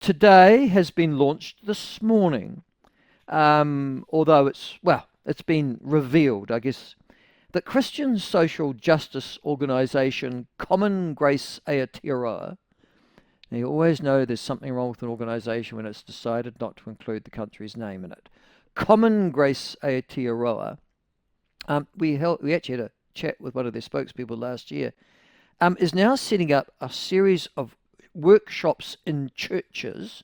today has been launched this morning, although it's been revealed, I guess, that Christian social justice organisation Common Grace Aotearoa. Now, you always know there's something wrong with an organisation when it's decided not to include the country's name in it. Common Grace Aotearoa. We actually had a chat with one of their spokespeople last year. Is now setting up a series of workshops in churches,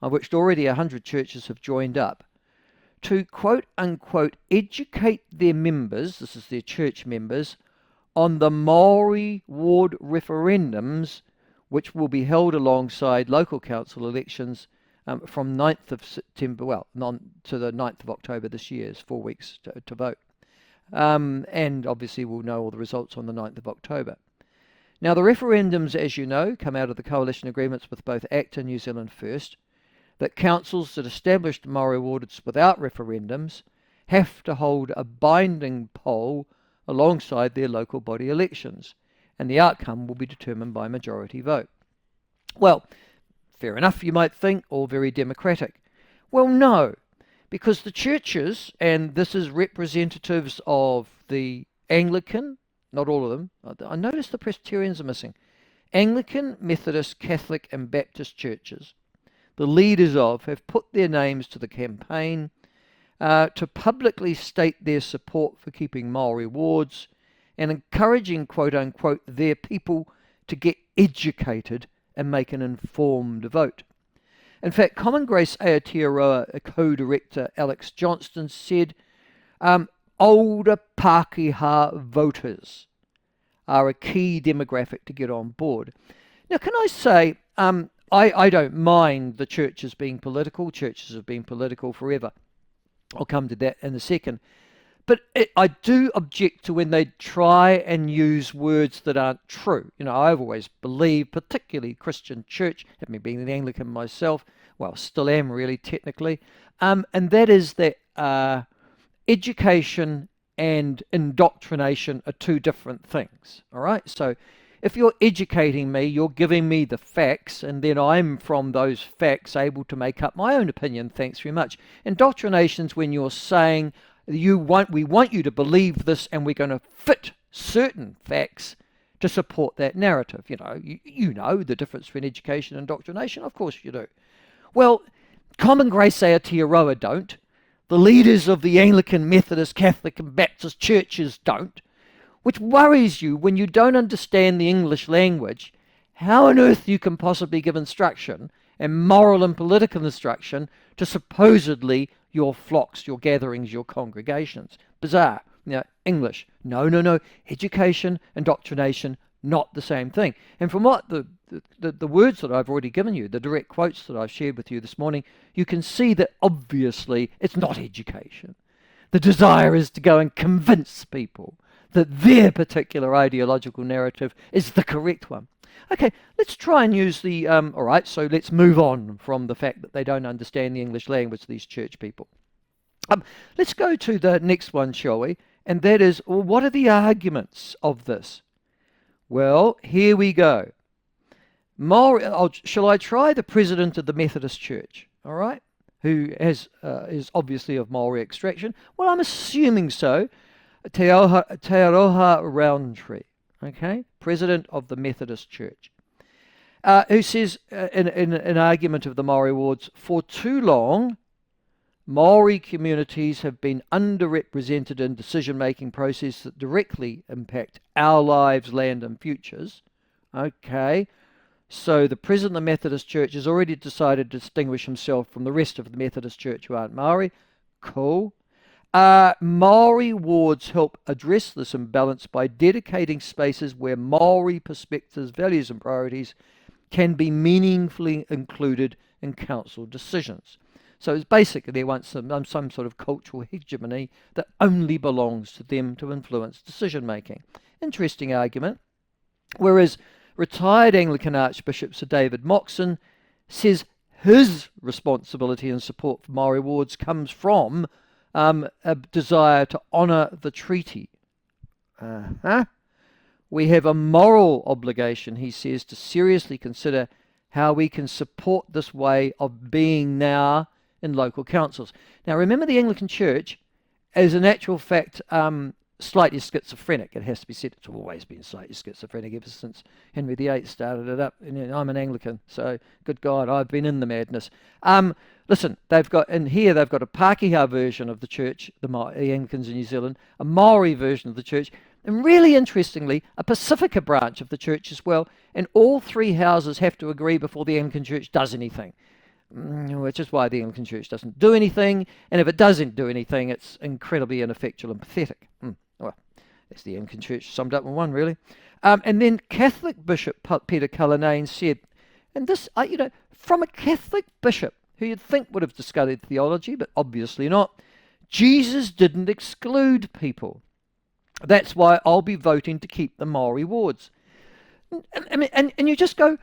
of which already 100 churches have joined up, to quote unquote educate their members, this is their church members, on the Maori ward referendums, which will be held alongside local council elections from 9th of September, to the 9th of October this year. Is 4 weeks to vote. And obviously we'll know all the results on the 9th of October. Now, the referendums, as you know, come out of the coalition agreements with both ACT and New Zealand First, that councils that established Maori wards without referendums have to hold a binding poll alongside their local body elections, and the outcome will be determined by majority vote. Well, fair enough, you might think, all very democratic. Well, no, because the churches, and this is representatives of the Anglican, not all of them, I noticed the Presbyterians are missing, Anglican, Methodist, Catholic and Baptist churches, the leaders of, have put their names to the campaign to publicly state their support for keeping Maori wards and encouraging, quote unquote, their people to get educated and make an informed vote. In fact, Common Grace Aotearoa co-director Alex Johnston said, older Pākehā voters are a key demographic to get on board. Now, can I say, I don't mind the churches being political. Churches have been political forever. I'll come to that in a second. But I do object to when they try and use words that aren't true. You know, I've always believed, particularly Christian church, having been an Anglican myself, well, still am really technically, and that is that education and indoctrination are two different things, all right? So if you're educating me, you're giving me the facts, and then I'm from those facts able to make up my own opinion. Thanks very much. Indoctrination's when you're saying we want you to believe this, and we're going to fit certain facts to support that narrative. You know the difference between education and indoctrination. Of course you do. Well, Common Grace Aotearoa don't. The leaders of the Anglican, Methodist, Catholic and Baptist churches don't. Which worries you when you don't understand the English language, how on earth you can possibly give instruction, and moral and political instruction, to supposedly your flocks, your gatherings, your congregations. Bizarre. English. No. Education, indoctrination, not the same thing. And from what the words that I've already given you, the direct quotes that I've shared with you this morning, you can see that obviously it's not education. The desire is to go and convince people that their particular ideological narrative is the correct one. Okay, let's try and use the, all right, so let's move on from the fact that they don't understand the English language, these church people. Let's go to the next one, shall we? And that is, well, what are the arguments of this? Well, here we go. Shall I try the president of the Methodist Church, all right, who is obviously of Maori extraction? Well, I'm assuming so. Te Aroha Roundtree, okay, president of the Methodist Church, who says in an argument of the Maori wards, for too long, Maori communities have been underrepresented in decision-making processes that directly impact our lives, land and futures. Okay, so the president of the Methodist Church has already decided to distinguish himself from the rest of the Methodist Church who aren't Maori. Cool. Maori wards help address this imbalance by dedicating spaces where Maori perspectives, values and priorities can be meaningfully included in council decisions. So it's basically they want some sort of cultural hegemony that only belongs to them to influence decision making. Interesting argument. Whereas retired Anglican Archbishop Sir David Moxon says his responsibility and support for Maori wards comes from a desire to honour the treaty. We have a moral obligation, he says, to seriously consider how we can support this way of being now in local councils. Now, remember, the Anglican Church is in actual fact slightly schizophrenic. It has to be said. It's always been slightly schizophrenic ever since Henry VIII started it up. And I'm an Anglican, so good God, I've been in the madness. Listen, they've got a Pākehā version of the church, the Anglicans in New Zealand, a Maori version of the church, and really interestingly, a Pacifica branch of the church as well. And all three houses have to agree before the Anglican Church does anything, which is why the Anglican Church doesn't do anything. And if it doesn't do anything, it's incredibly ineffectual and pathetic. Well, that's the Anglican Church summed up in one, really. And then Catholic Bishop Peter Cullinane said, and this, from a Catholic bishop who you'd think would have studied theology, but obviously not, Jesus didn't exclude people. That's why I'll be voting to keep the Maori wards. And you just go,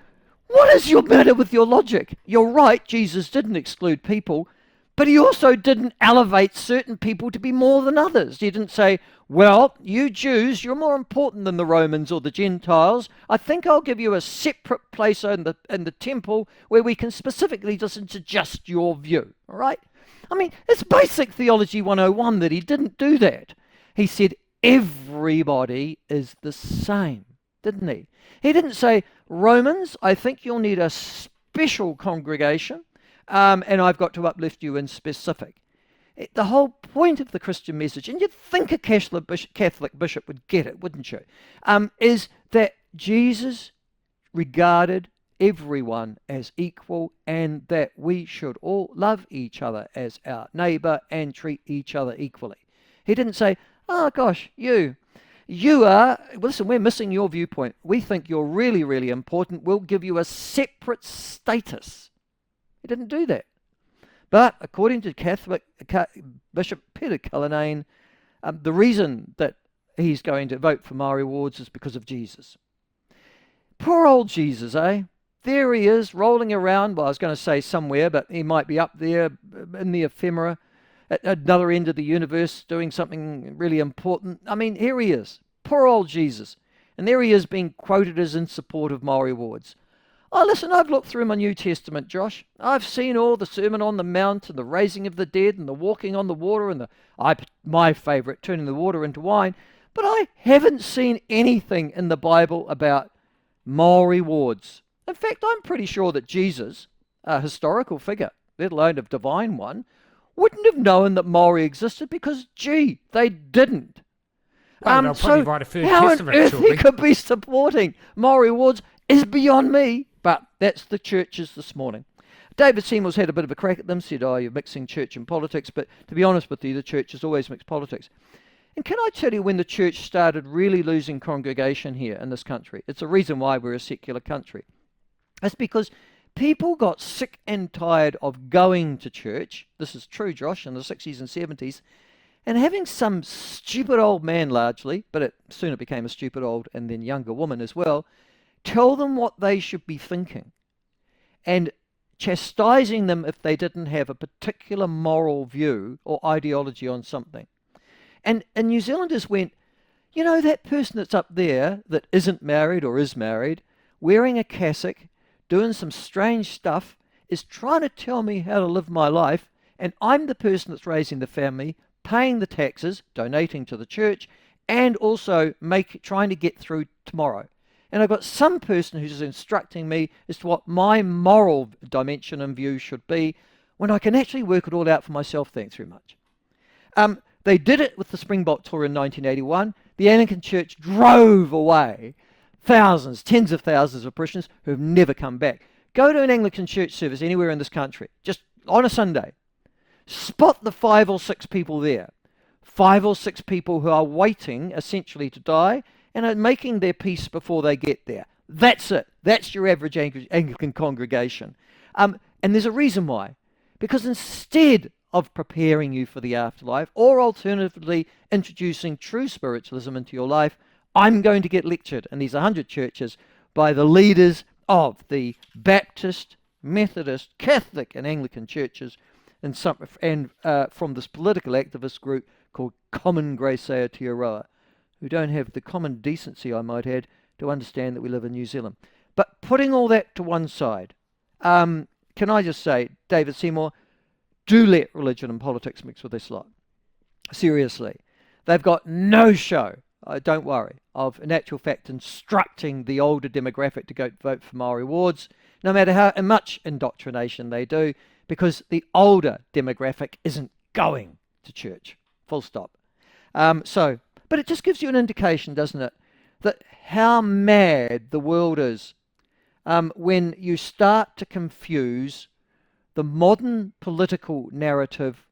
what is your matter with your logic? You're right, Jesus didn't exclude people, but he also didn't elevate certain people to be more than others. He didn't say, well, you Jews, you're more important than the Romans or the Gentiles. I think I'll give you a separate place in the temple where we can specifically listen to just your view. All right? I mean, it's basic theology 101 that he didn't do that. He said everybody is the same, didn't he? He didn't say, Romans, I think you'll need a special congregation, and I've got to uplift you in specific. The whole point of the Christian message, and you'd think a Catholic bishop would get it, wouldn't you, is that Jesus regarded everyone as equal and that we should all love each other as our neighbour and treat each other equally. He didn't say, oh gosh, you are, listen, we're missing your viewpoint. We think you're really, really important. We'll give you a separate status. He didn't do that. But according to Catholic Bishop Peter Cullinane, the reason that he's going to vote for Maori wards is because of Jesus. Poor old Jesus, eh? There he is, rolling around. Well, I was going to say somewhere, but he might be up there in the ephemera at another end of the universe doing something really important. I mean, here he is, poor old Jesus. And there he is being quoted as in support of Maori wards. Oh, listen, I've looked through my New Testament, Josh. I've seen all the Sermon on the Mount and the raising of the dead and the walking on the water and my favourite, turning the water into wine. But I haven't seen anything in the Bible about Maori wards. In fact, I'm pretty sure that Jesus, a historical figure, let alone a divine one, wouldn't have known that Maori existed because, gee, they didn't. Well, they'll probably write a Third how Testament on earth shortly. he could be supporting Maori wards is beyond me. But that's the churches this morning. David Seymour's had a bit of a crack at them, said, you're mixing church and politics. But to be honest with you, the church has always mixed politics. And can I tell you when the church started really losing congregation here in this country? It's a reason why we're a secular country. It's because people got sick and tired of going to church. This is true, Josh, in the 60s and 70s. And having some stupid old man largely, but it soon became a stupid old and then younger woman as well, tell them what they should be thinking and chastising them if they didn't have a particular moral view or ideology on something. And New Zealanders went, that person that's up there that isn't married or is married, wearing a cassock, doing some strange stuff, is trying to tell me how to live my life, and I'm the person that's raising the family, paying the taxes, donating to the church, and also trying to get through tomorrow. And I've got some person who's instructing me as to what my moral dimension and view should be when I can actually work it all out for myself, thanks very much. They did it with the Springbok tour in 1981. The Anglican Church drove away thousands, tens of thousands of parishioners who have never come back. Go to an Anglican church service anywhere in this country, just on a Sunday. Spot the 5 or 6 people there. 5 or 6 people who are waiting essentially to die and are making their peace before they get there. That's it. That's your average Anglican congregation. And there's a reason why. Because instead of preparing you for the afterlife, or alternatively introducing true spiritualism into your life, I'm going to get lectured in these 100 churches by the leaders of the Baptist, Methodist, Catholic and Anglican churches and from this political activist group called Common Grace Aotearoa, who don't have the common decency, I might add, to understand that we live in New Zealand. But putting all that to one side, Can I just say, David Seymour, do let religion and politics mix with this lot. Seriously. They've got no show, don't worry, of, in actual fact, instructing the older demographic to go vote for Maori wards, no matter how much indoctrination they do, because the older demographic isn't going to church. Full stop. But it just gives you an indication, doesn't it, that how mad the world is when you start to confuse the modern political narrative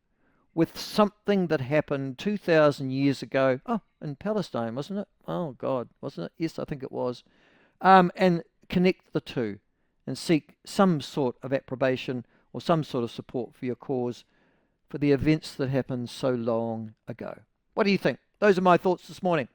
with something that happened 2,000 years ago. Oh, in Palestine, wasn't it? Oh, God, wasn't it? Yes, I think it was. And connect the two and seek some sort of approbation or some sort of support for your cause for the events that happened so long ago. What do you think? Those are my thoughts this morning.